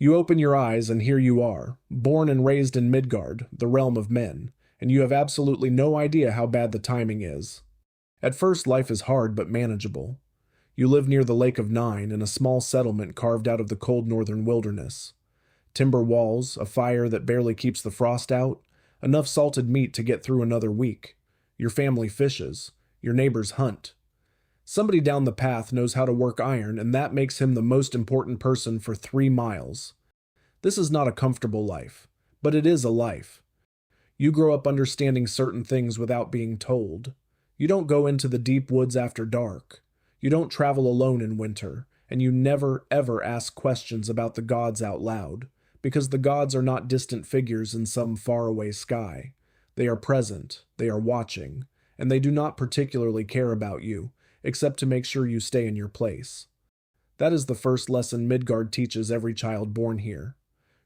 You open your eyes and here you are, born and raised in Midgard, the realm of men, and you have absolutely no idea how bad the timing is. At first, life is hard but manageable. You live near the Lake of Nine in a small settlement carved out of the cold northern wilderness. Timber walls, a fire that barely keeps the frost out, enough salted meat to get through another week. Your family fishes, your neighbors hunt. Somebody down the path knows how to work iron, and that makes him the most important person for 3 miles. This is not a comfortable life, but it is a life. You grow up understanding certain things without being told. You don't go into the deep woods after dark. You don't travel alone in winter, and you never, ever ask questions about the gods out loud, because the gods are not distant figures in some faraway sky. They are present, they are watching, and they do not particularly care about you, except to make sure you stay in your place. That is the first lesson Midgard teaches every child born here.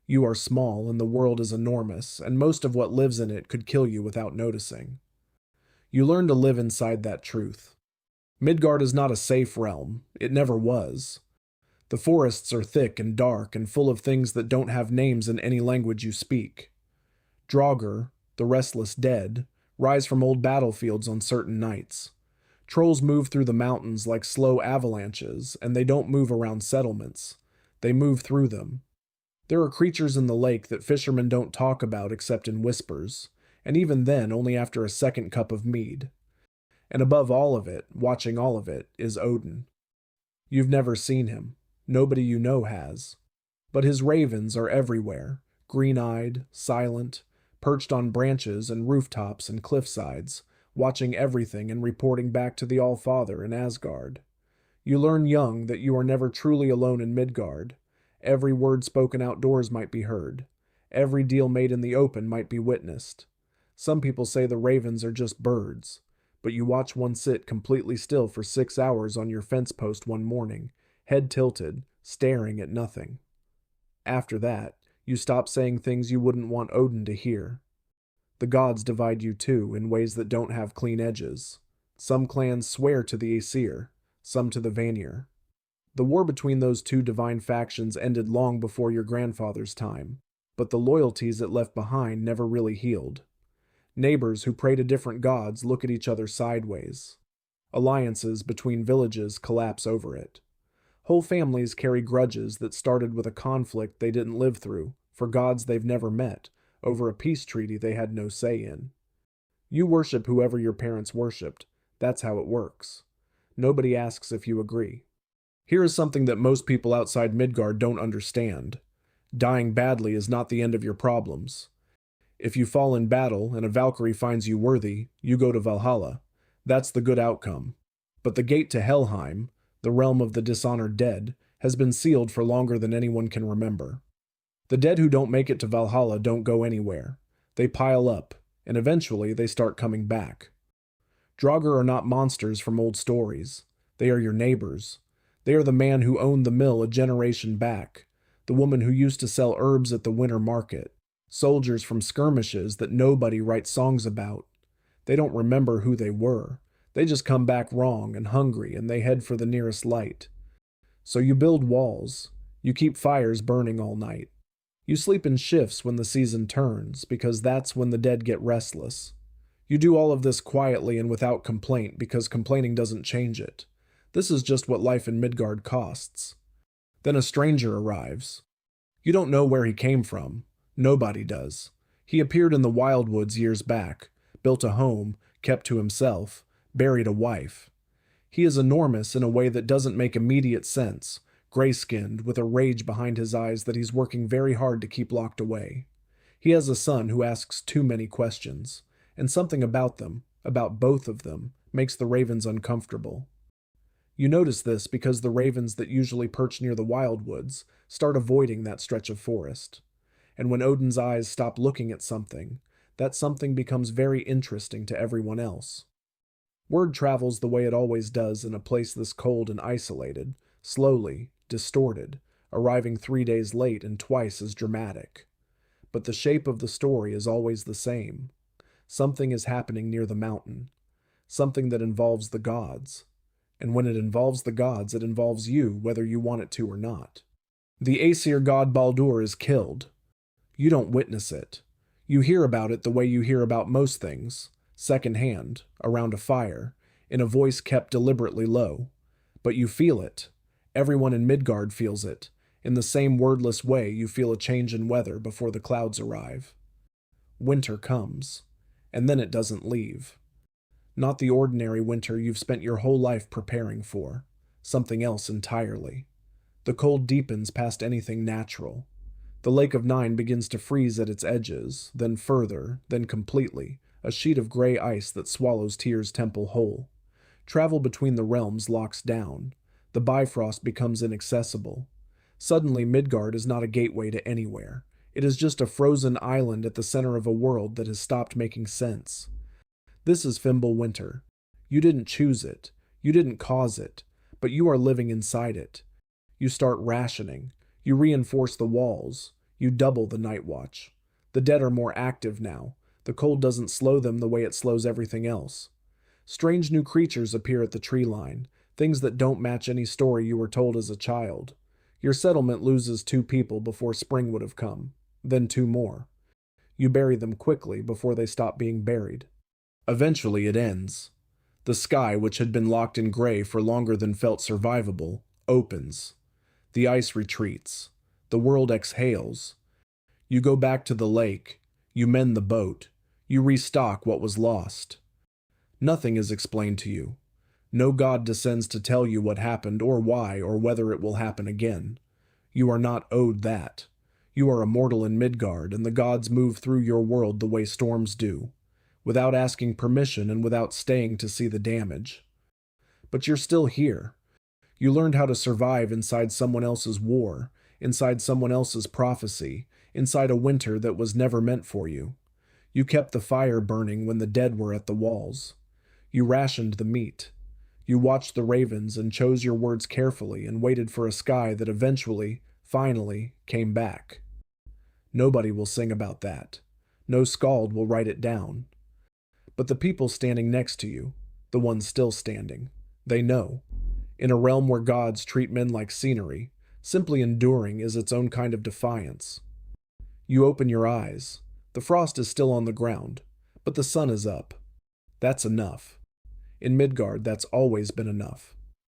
You are small and the world is enormous, and most of what lives in it could kill you without noticing. You learn to live inside that truth. Midgard is not a safe realm. It never was. The forests are thick and dark and full of things that don't have names in any language you speak. Draugr, the restless dead, rise from old battlefields on certain nights. Trolls move through the mountains like slow avalanches, and they don't move around settlements. They move through them. There are creatures in the lake that fishermen don't talk about except in whispers, and even then only after a second cup of mead. And above all of it, watching all of it, is Odin. You've never seen him. Nobody you know has. But his ravens are everywhere, green-eyed, silent, perched on branches and rooftops and cliffsides, watching everything and reporting back to the All-Father in Asgard. You learn young that you are never truly alone in Midgard. Every word spoken outdoors might be heard. Every deal made in the open might be witnessed. Some people say the ravens are just birds, but you watch one sit completely still for 6 hours on your fence post one morning, head tilted, staring at nothing. After that, you stop saying things you wouldn't want Odin to hear. The gods divide you too in ways that don't have clean edges. Some clans swear to the Aesir, some to the Vanir. The war between those two divine factions ended long before your grandfather's time, but the loyalties it left behind never really healed. Neighbors who pray to different gods look at each other sideways. Alliances between villages collapse over it. Whole families carry grudges that started with a conflict they didn't live through, for gods they've never met, over a peace treaty they had no say in. You worship whoever your parents worshipped. That's how it works. Nobody asks if you agree. Here is something that most people outside Midgard don't understand. Dying badly is not the end of your problems. If you fall in battle and a Valkyrie finds you worthy, you go to Valhalla. That's the good outcome. But the gate to Helheim, the realm of the dishonored dead, has been sealed for longer than anyone can remember. The dead who don't make it to Valhalla don't go anywhere. They pile up, and eventually they start coming back. Draugr are not monsters from old stories. They are your neighbors. They are the man who owned the mill a generation back, the woman who used to sell herbs at the winter market, soldiers from skirmishes that nobody writes songs about. They don't remember who they were. They just come back wrong and hungry, and they head for the nearest light. So you build walls. You keep fires burning all night. You sleep in shifts when the season turns, because that's when the dead get restless. You do all of this quietly and without complaint, because complaining doesn't change it. This is just what life in Midgard costs. Then a stranger arrives. You don't know where he came from. Nobody does. He appeared in the wildwoods years back, built a home, kept to himself, buried a wife. He is enormous in a way that doesn't make immediate sense, gray-skinned, with a rage behind his eyes that he's working very hard to keep locked away. He has a son who asks too many questions, and something about them, about both of them, makes the ravens uncomfortable. You notice this because the ravens that usually perch near the wildwoods start avoiding that stretch of forest. And when Odin's eyes stop looking at something, that something becomes very interesting to everyone else. Word travels the way it always does in a place this cold and isolated, slowly, distorted, arriving 3 days late and twice as dramatic. But the shape of the story is always the same. Something is happening near the mountain. Something that involves the gods. And when it involves the gods, it involves you, whether you want it to or not. The Aesir god Baldur is killed. You don't witness it. You hear about it the way you hear about most things, secondhand, around a fire, in a voice kept deliberately low. But you feel it. Everyone in Midgard feels it, in the same wordless way you feel a change in weather before the clouds arrive. Winter comes, and then it doesn't leave. Not the ordinary winter you've spent your whole life preparing for, something else entirely. The cold deepens past anything natural. The Lake of Nine begins to freeze at its edges, then further, then completely, a sheet of gray ice that swallows Tyr's temple whole. Travel between the realms locks down. The Bifrost becomes inaccessible. Suddenly Midgard is not a gateway to anywhere. It is just a frozen island at the center of a world that has stopped making sense. This is Fimbulwinter. You didn't choose it. You didn't cause it. But you are living inside it. You start rationing. You reinforce the walls. You double the night watch. The dead are more active now. The cold doesn't slow them the way it slows everything else. Strange new creatures appear at the tree line, things that don't match any story you were told as a child. Your settlement loses 2 people before spring would have come, then 2 more. You bury them quickly before they stop being buried. Eventually it ends. The sky, which had been locked in gray for longer than felt survivable, opens. The ice retreats. The world exhales. You go back to the lake. You mend the boat. You restock what was lost. Nothing is explained to you. No god descends to tell you what happened or why or whether it will happen again. You are not owed that. You are immortal in Midgard, and the gods move through your world the way storms do, without asking permission and without staying to see the damage. But you're still here. You learned how to survive inside someone else's war, inside someone else's prophecy, inside a winter that was never meant for you. You kept the fire burning when the dead were at the walls. You rationed the meat. You watched the ravens and chose your words carefully and waited for a sky that eventually, finally, came back. Nobody will sing about that. No skald will write it down. But the people standing next to you, the ones still standing, they know. In a realm where gods treat men like scenery, simply enduring is its own kind of defiance. You open your eyes. The frost is still on the ground, but the sun is up. That's enough. In Midgard, that's always been enough.